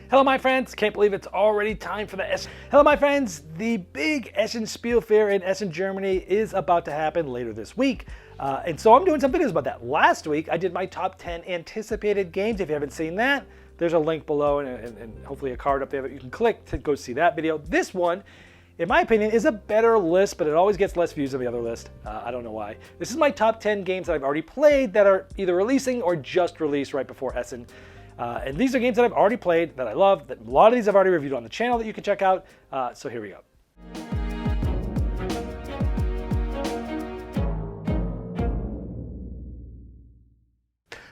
Hello my friends, can't believe it's already time for the Hello my friends, the big Essen Spiel fair in Essen, Germany is about to happen later this week. And so I'm doing some videos about that. Last week I did my top 10 anticipated games. If you haven't seen that, there's a link below and hopefully a card up there that you can click to go see that video. This one, in my opinion, is a better list, but it always gets less views than the other list. I don't know why. This is my top 10 games that I've already played that are either releasing or just released right before Essen. And these are games that I've already played, that I love, that a lot of these I've already reviewed on the channel that you can check out. So here we go.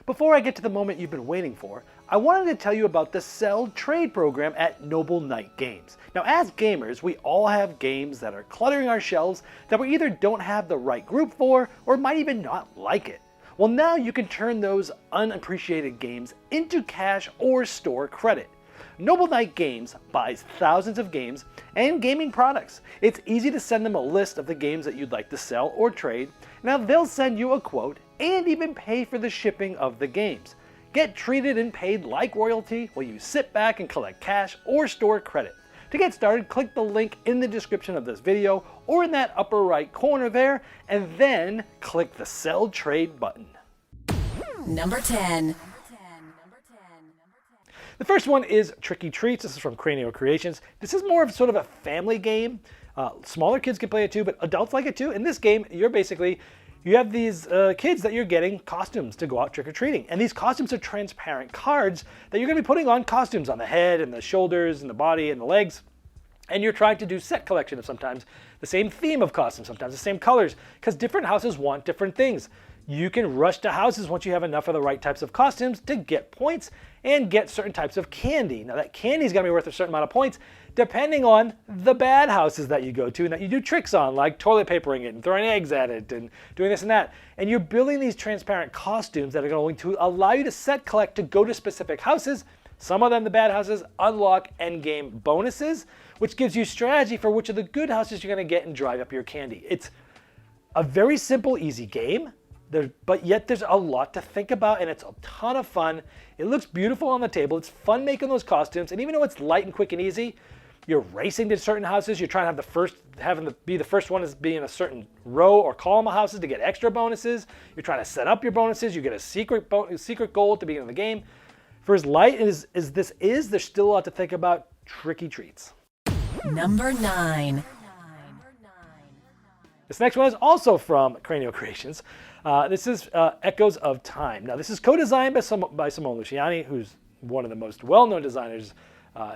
Before I get to the moment you've been waiting for, I wanted to tell you about the Sell Trade program at Noble Knight Games. Now, as gamers, we all have games that are cluttering our shelves that we either don't have the right group for or might even not like it. Well, now you can turn those unappreciated games into cash or store credit. Noble Knight Games buys thousands of games and gaming products. It's easy to send them a list of the games that you'd like to sell or trade. Now they'll send you a quote and even pay for the shipping of the games. Get treated and paid like royalty while you sit back and collect cash or store credit. To get started, click the link in the description of this video or in that upper right corner there, and then click the Sell Trade button. Number 10. The first one is Tricky Treats. This is from Cranio Creations. This is more of sort of a family game. Smaller kids can play it too, but adults like it too. In this game, you have these kids that you're getting costumes to go out trick-or-treating. And these costumes are transparent cards that you're going to be putting on costumes on the head and the shoulders and the body and the legs. And you're trying to do set collection of sometimes the same theme of costumes, sometimes the same colors, because different houses want different things. You can rush to houses once you have enough of the right types of costumes to get points and get certain types of candy. Now that candy is going to be worth a certain amount of points depending on the bad houses that you go to and that you do tricks on, like toilet papering it and throwing eggs at it and doing this and that. And you're building these transparent costumes that are going to allow you to set collect to go to specific houses. Some of them, the bad houses, unlock endgame bonuses, which gives you strategy for which of the good houses you're going to get and drive up your candy. It's a very simple, easy game. But yet there's a lot to think about, and it's a ton of fun. It looks beautiful on the table. It's fun making those costumes, and even though it's light and quick and easy, you're racing to certain houses. You're trying to be the first one as being a certain row or column of houses to get extra bonuses. You're trying to set up your bonuses. You get a secret goal at the beginning of the game. For as light as this is, there's still a lot to think about. Tricky Treats. Number 9. This next one is also from Cranio Creations. This is Echoes of Time. Now, this is co-designed by Simone Luciani, who's one of the most well-known designers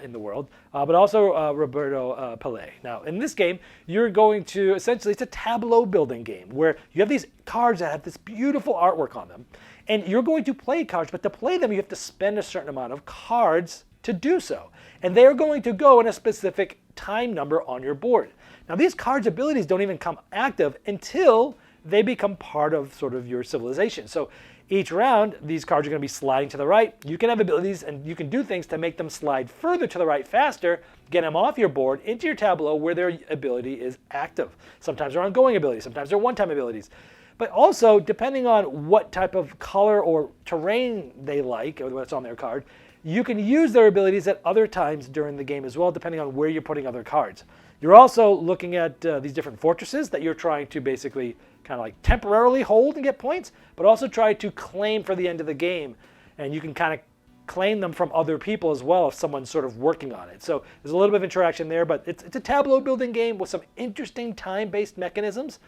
in the world, but also Roberto Pelé. Now, in this game, you're going to, essentially, it's a tableau building game where you have these cards that have this beautiful artwork on them, and you're going to play cards, but to play them, you have to spend a certain amount of cards to do so. And they're going to go in a specific time number on your board. Now, these cards' abilities don't even come active until they become part of sort of your civilization. So each round, these cards are going to be sliding to the right. You can have abilities and you can do things to make them slide further to the right faster, get them off your board into your tableau where their ability is active. Sometimes they're ongoing abilities, sometimes they're one-time abilities. But also, depending on what type of color or terrain they like, or what's on their card, you can use their abilities at other times during the game as well, depending on where you're putting other cards. You're also looking at these different fortresses that you're trying to basically kind of like temporarily hold and get points, but also try to claim for the end of the game. And you can kind of claim them from other people as well if someone's sort of working on it. So there's a little bit of interaction there, but it's a tableau building game with some interesting time-based mechanisms.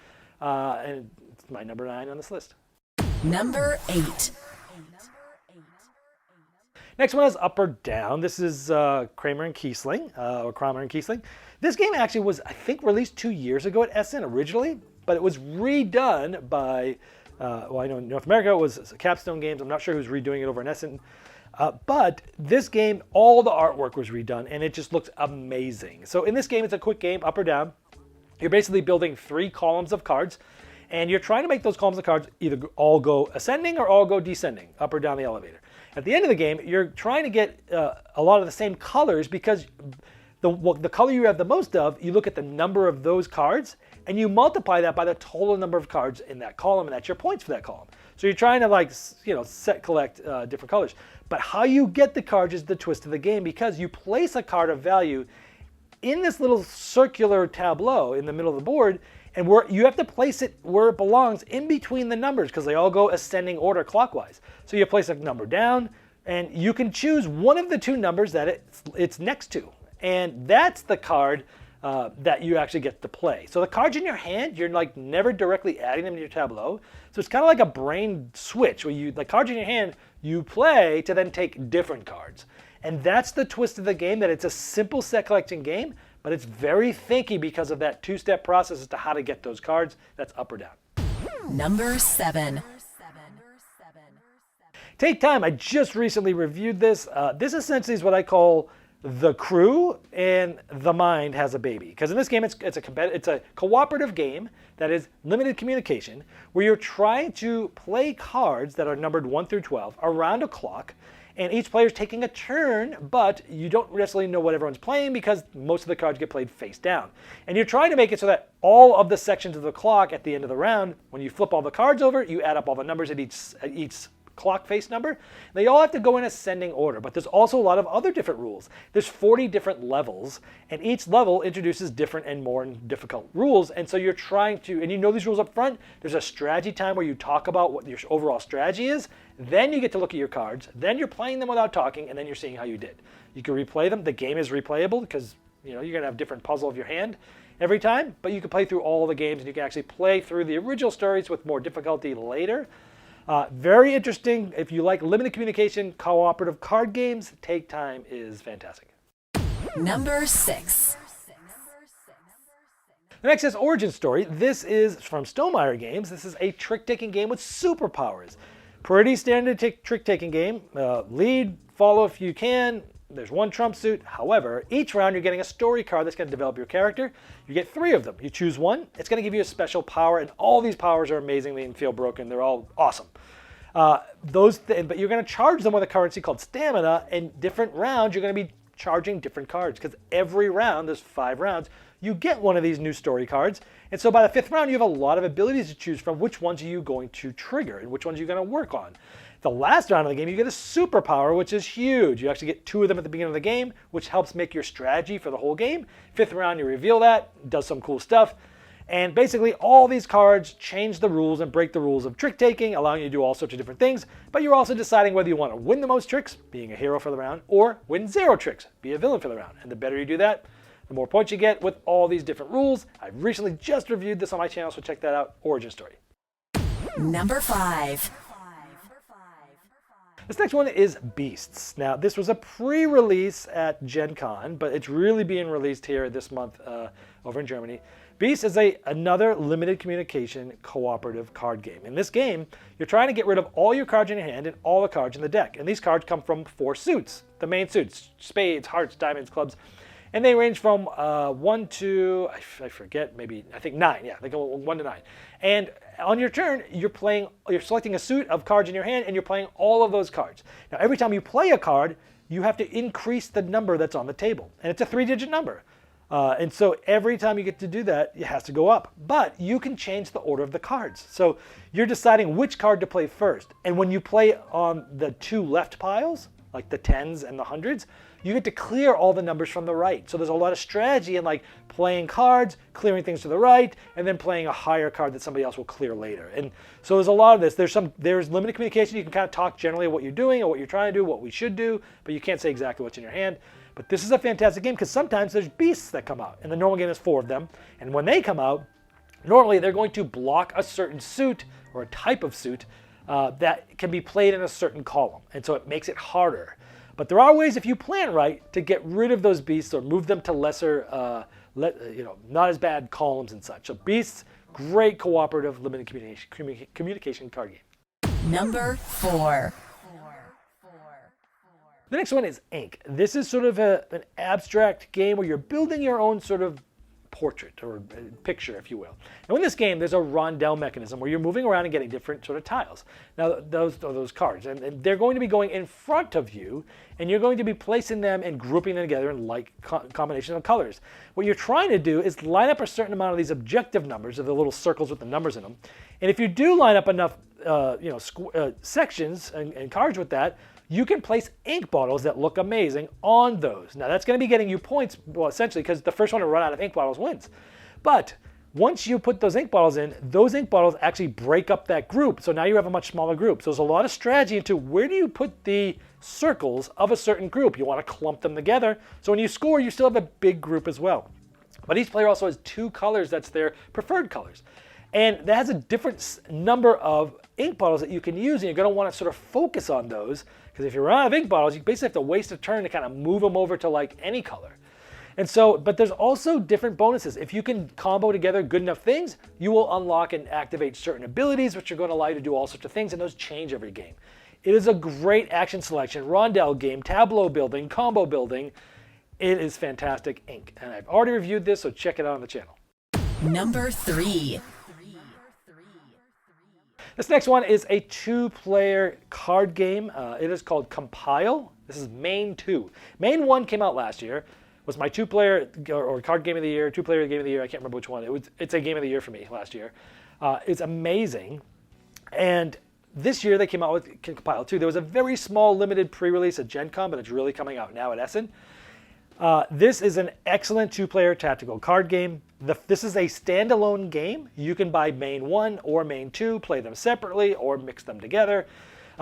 And it's my number 9 on this list. Number 8. Next one is Up or Down. This is Kramer and Kiesling. This game actually was, I think, released 2 years ago at Essen originally, but it was redone by, I know in North America it was Capstone Games. I'm not sure who's redoing it over in Essen. But this game, all the artwork was redone, and it just looks amazing. So in this game, it's a quick game, Up or Down. You're basically building 3 columns of cards, and you're trying to make those columns of cards either all go ascending or all go descending, up or down the elevator. At the end of the game, you're trying to get a lot of the same colors because the color you have the most of, you look at the number of those cards, and you multiply that by the total number of cards in that column, and that's your points for that column. So you're trying to collect different colors. But how you get the cards is the twist of the game, because you place a card of value in this little circular tableau in the middle of the board, and you have to place it where it belongs in between the numbers, because they all go ascending order clockwise. So you place a number down, and you can choose one of the two numbers that it's next to. And that's the card that you actually get to play. So the cards in your hand, you're like never directly adding them to your tableau. So it's kind of like a brain switch where the cards in your hand, you play to then take different cards. And that's the twist of the game, that it's a simple set collecting game, but it's very thinky because of that two-step process as to how to get those cards. That's up or down. Number 7. Take Time. I just recently reviewed this. This essentially is what I call the crew and the mind has a baby. Because in this game, it's a cooperative game that is limited communication, where you're trying to play cards that are numbered 1 through 12 around a clock. And each player is taking a turn, but you don't necessarily know what everyone's playing because most of the cards get played face down. And you're trying to make it so that all of the sections of the clock at the end of the round, when you flip all the cards over, you add up all the numbers at each clock face number. They all have to go in ascending order, but there's also a lot of other different rules. There's 40 different levels, and each level introduces different and more difficult rules. And so you're trying to, and you know these rules up front. There's a strategy time where you talk about what your overall strategy is. Then you get to look at your cards. Then you're playing them without talking, and then you're seeing how you did. You can replay them. The game is replayable because you're going to have different puzzle of your hand every time, but you can play through all the games, and you can actually play through the original stories with more difficulty later. Very interesting. If you like limited communication, cooperative card games, Take Time is fantastic. Number 6. The next is Origin Story. This is from Stonemaier Games. This is a trick-taking game with superpowers. Pretty standard trick-taking game. Lead, follow if you can. There's one trump suit. However, each round you're getting a story card that's going to develop your character. You get 3 of them. You choose one. It's going to give you a special power, and all these powers are amazingly and feel broken. They're all awesome. But you're going to charge them with a currency called stamina, and different rounds you're going to be charging different cards, because every round, there's 5 rounds, you get one of these new story cards. And so by the 5th round, you have a lot of abilities to choose from. Which ones are you going to trigger, and which ones are you going to work on? The last round of the game, you get a superpower, which is huge. You actually get 2 of them at the beginning of the game, which helps make your strategy for the whole game. 5th round, you reveal that, does some cool stuff. And basically, all these cards change the rules and break the rules of trick-taking, allowing you to do all sorts of different things. But you're also deciding whether you want to win the most tricks, being a hero for the round, or win 0 tricks, be a villain for the round. And the better you do that, the more points you get with all these different rules. I've recently just reviewed this on my channel, so check that out, Origin Story. Number 5. This next one is Beasts. Now, this was a pre-release at Gen Con, but it's really being released here this month over in Germany. Beasts is another limited communication cooperative card game. In this game, you're trying to get rid of all your cards in your hand and all the cards in the deck. And these cards come from 4 suits, the main suits: spades, hearts, diamonds, clubs. And they range from 1 to, I forget, I think 9. Yeah, they go 1 to 9. And on your turn, you're selecting a suit of cards in your hand, and you're playing all of those cards. Now, every time you play a card, you have to increase the number that's on the table. And it's a 3-digit number. And so every time you get to do that, it has to go up. But you can change the order of the cards. So you're deciding which card to play first. And when you play on the 2 left piles, like the 10s and the 100s, you get to clear all the numbers from the right. So there's a lot of strategy in like playing cards, clearing things to the right, and then playing a higher card that somebody else will clear later. And so there's a lot of this. There's limited communication. You can kind of talk generally what you're doing or what you're trying to do, what we should do, but you can't say exactly what's in your hand. But this is a fantastic game because sometimes there's beasts that come out. And the normal game is 4 of them. And when they come out, normally they're going to block a certain suit or a type of suit that can be played in a certain column. And so it makes it harder. But there are ways, if you plan right, to get rid of those beasts or move them to lesser, not as bad columns and such. So Beasts, great cooperative limited communication card game. Number 4. The next one is Ink. This is sort of an abstract game where you're building your own sort of portrait or picture, if you will. Now in this game, there's a rondel mechanism where you're moving around and getting different sort of tiles. Now those cards, and they're going to be going in front of you, and you're going to be placing them and grouping them together in like combinations of colors. What you're trying to do is line up a certain amount of these objective numbers, of the little circles with the numbers in them. And if you do line up enough sections and cards with that, you can place ink bottles that look amazing on those. Now that's going to be getting you points, well, essentially, because the first one to run out of ink bottles wins. But once you put those ink bottles in, those ink bottles actually break up that group. So now you have a much smaller group. So there's a lot of strategy into where do you put the circles of a certain group. You want to clump them together. So when you score, you still have a big group as well. But each player also has 2 colors that's their preferred colors. And that has a different number of ink bottles that you can use, and you're going to want to sort of focus on those, because if you run out of ink bottles, you basically have to waste a turn to kind of move them over to like any color. And so, but there's also different bonuses. If you can combo together good enough things, you will unlock and activate certain abilities, which are going to allow you to do all sorts of things, and those change every game. It is a great action selection, rondel game, tableau building, combo building. It is fantastic ink. And I've already reviewed this, so check it out on the channel. Number 3. This next one is a 2-player card game. It is called Compile. This is Main 2. Main 1 came out last year. Was my 2-player or card game of the year, 2-player game of the year. I can't remember which one. It's a game of the year for me last year. It's amazing. And this year they came out with Compile 2. There was a very small limited pre-release at Gen Con, but it's really coming out now at Essen. This is an excellent 2-player tactical card game. This is a standalone game. You can buy Main 1 or Main 2, play them separately or mix them together.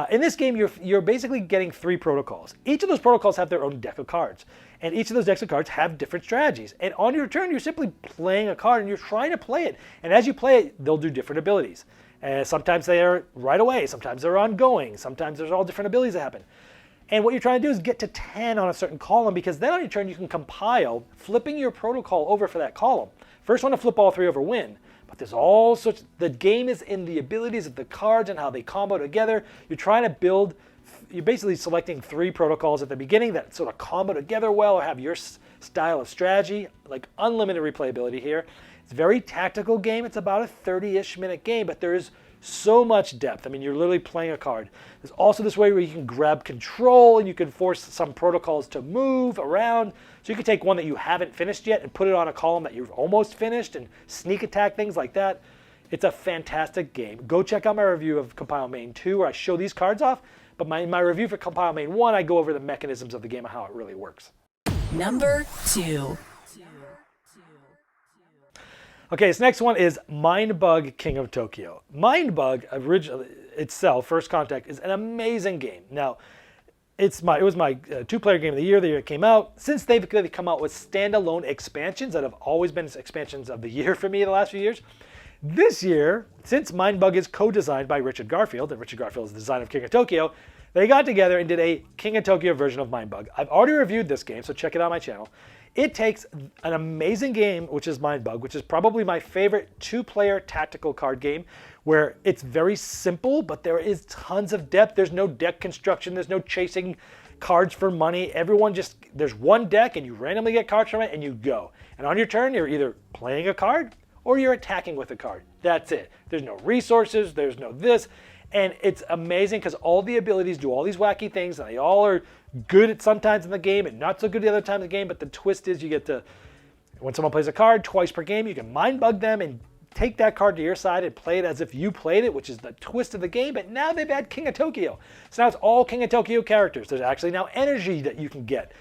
In this game, you're basically getting 3 protocols. Each of those protocols have their own deck of cards. And each of those decks of cards have different strategies. And on your turn, you're simply playing a card and you're trying to play it. And as you play it, they'll do different abilities. Sometimes they are right away. Sometimes they're ongoing. Sometimes there's all different abilities that happen. And what you're trying to do is get to 10 on a certain column, because then on your turn you can compile, flipping your protocol over for that column. First one to flip all 3 over win. But there's all sorts, the game is in the abilities of the cards and how they combo together. You're trying to build, you're basically selecting 3 protocols at the beginning that sort of combo together well or have your style of strategy, like unlimited replayability here. It's a very tactical game. It's about a 30-ish minute game, but there is so much depth. I mean, you're literally playing a card. There's also this way where you can grab control and you can force some protocols to move around. So you can take one that you haven't finished yet and put it on a column that you've almost finished and sneak attack, things like that. It's a fantastic game. Go check out my review of Compile Main 2 where I show these cards off. But my review for Compile Main 1, I go over the mechanisms of the game and how it really works. Number 2. Okay, this next one is Mindbug King of Tokyo. Mindbug originally itself, First Contact, is an amazing game. Now, it was my 2-player game of the year it came out. Since they've come out with standalone expansions that have always been expansions of the year for me the last few years. This year, since Mindbug is co-designed by Richard Garfield, and Richard Garfield is the designer of King of Tokyo, they got together and did a King of Tokyo version of Mindbug. I've already reviewed this game, so check it out on my channel. It takes an amazing game, which is Mindbug, which is probably my favorite 2-player tactical card game, where it's very simple, but there is tons of depth. There's no deck construction. There's no chasing cards for money. There's one deck, and you randomly get cards from it, and you go. And on your turn, you're either playing a card, or you're attacking with a card. That's it. There's no resources. There's no this. And it's amazing because all the abilities do all these wacky things, and they all are good at sometimes in the game and not so good the other times in the game. But the twist is you get to, when someone plays a card twice per game, you can mind bug them and take that card to your side and play it as if you played it, which is the twist of the game. But now they've had King of Tokyo. So now it's all King of Tokyo characters. There's actually now energy that you can get.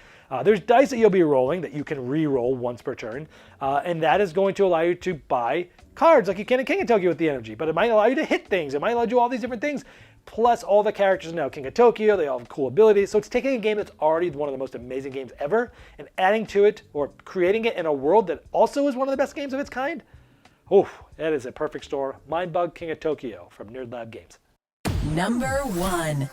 There's dice that you'll be rolling that you can re-roll once per turn. And that is going to allow you to buy cards like you can in King of Tokyo with the energy. But it might allow you to hit things. It might allow you to do all these different things. Plus all the characters now King of Tokyo. They all have cool abilities. So it's taking a game that's already one of the most amazing games ever and adding to it or creating it in a world that also is one of the best games of its kind. Oh, that is a perfect store. Mindbug King of Tokyo from Nerd Lab Games. Number 1.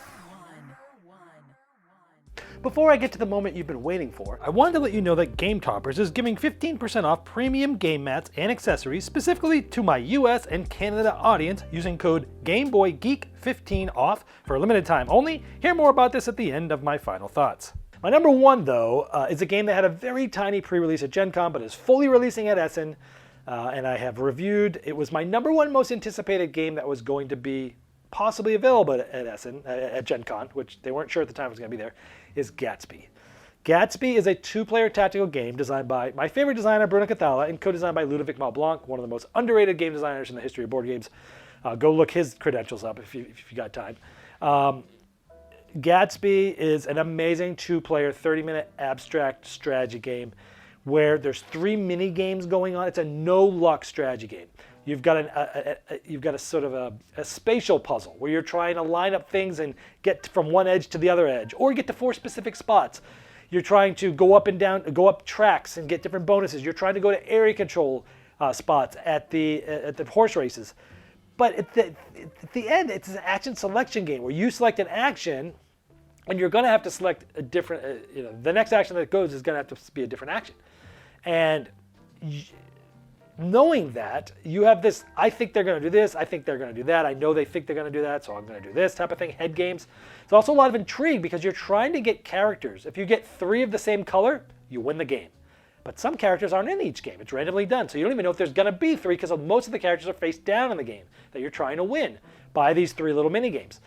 Before I get to the moment you've been waiting for, I wanted to let you know that Game Toppers is giving 15% off premium game mats and accessories specifically to my US and Canada audience using code GameBoyGeek15 off for a limited time only. Hear more about this at the end of my final thoughts. My number 1, though, is a game that had a very tiny pre-release at Gen Con but is fully releasing at Essen, and I have reviewed. It was my number 1 most anticipated game that was going to be possibly available at Essen, at Gen Con, which they weren't sure at the time it was going to be there, is Gatsby. Gatsby is a 2-player tactical game designed by my favorite designer, Bruno Cathala, and co-designed by Ludovic Malblanc, one of the most underrated game designers in the history of board games. Go look his credentials up if you got time. Gatsby is an amazing 2-player, 30-minute abstract strategy game where there's 3 mini games going on. It's a no-luck strategy game. You've got a sort of a spatial puzzle where you're trying to line up things and get from one edge to the other edge, or get to 4 specific spots. You're trying to go up and down, go up tracks and get different bonuses. You're trying to go to area control spots at the horse races. But at the end, it's an action selection game where you select an action, and you're going to have to select a different. The next action that goes is going to have to be a different action, and knowing that, you have this, I think they're going to do this, I think they're going to do that, I know they think they're going to do that, so I'm going to do this type of thing, head games. There's also a lot of intrigue because you're trying to get characters. If you get 3 of the same color, you win the game. But some characters aren't in each game. It's randomly done, so you don't even know if there's going to be 3 because most of the characters are face down in the game that you're trying to win by these 3 little mini games.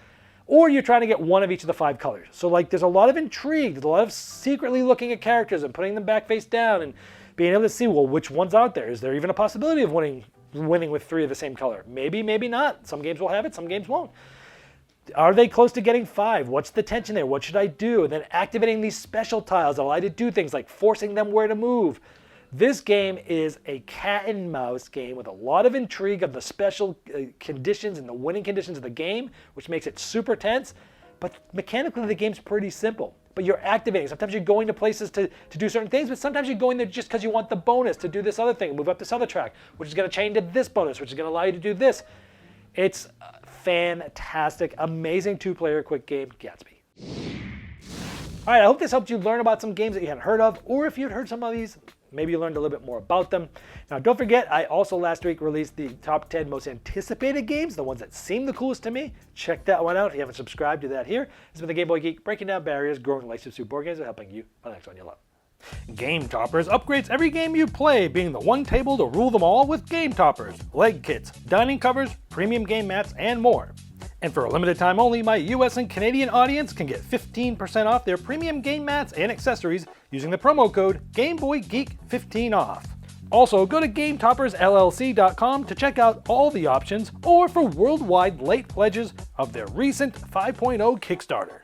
Or you're trying to get 1 of each of the 5 colors. So there's a lot of intrigue, there's a lot of secretly looking at characters and putting them back face down and being able to see, well, which one's out there? Is there even a possibility of winning with 3 of the same color? Maybe, maybe not. Some games will have it, some games won't. Are they close to getting 5? What's the tension there? What should I do? And then activating these special tiles that allow you to do things like forcing them where to move. This game is a cat and mouse game with a lot of intrigue of the special conditions and the winning conditions of the game, which makes it super tense. But mechanically, the game's pretty simple. But you're activating. Sometimes you're going to places to do certain things, but sometimes you're going there just because you want the bonus to do this other thing, move up this other track, which is going to change to this bonus, which is going to allow you to do this. It's fantastic, amazing 2-player quick game, Gatsby. All right, I hope this helped you learn about some games that you hadn't heard of, or if you'd heard some of these, maybe you learned a little bit more about them. Now, don't forget, I also last week released the top 10 most anticipated games, the ones that seem the coolest to me. Check that one out. If you haven't subscribed, do that here. This has been the Game Boy Geek, breaking down barriers, growing relationships through board games, and helping you on the next one you love. Game Toppers upgrades every game you play, being the one table to rule them all with Game Toppers, leg kits, dining covers, premium game mats, and more. And for a limited time only, my US and Canadian audience can get 15% off their premium game mats and accessories using the promo code GameBoyGeek15OFF. Also, go to GameToppersLLC.com to check out all the options or for worldwide late pledges of their recent 5.0 Kickstarter.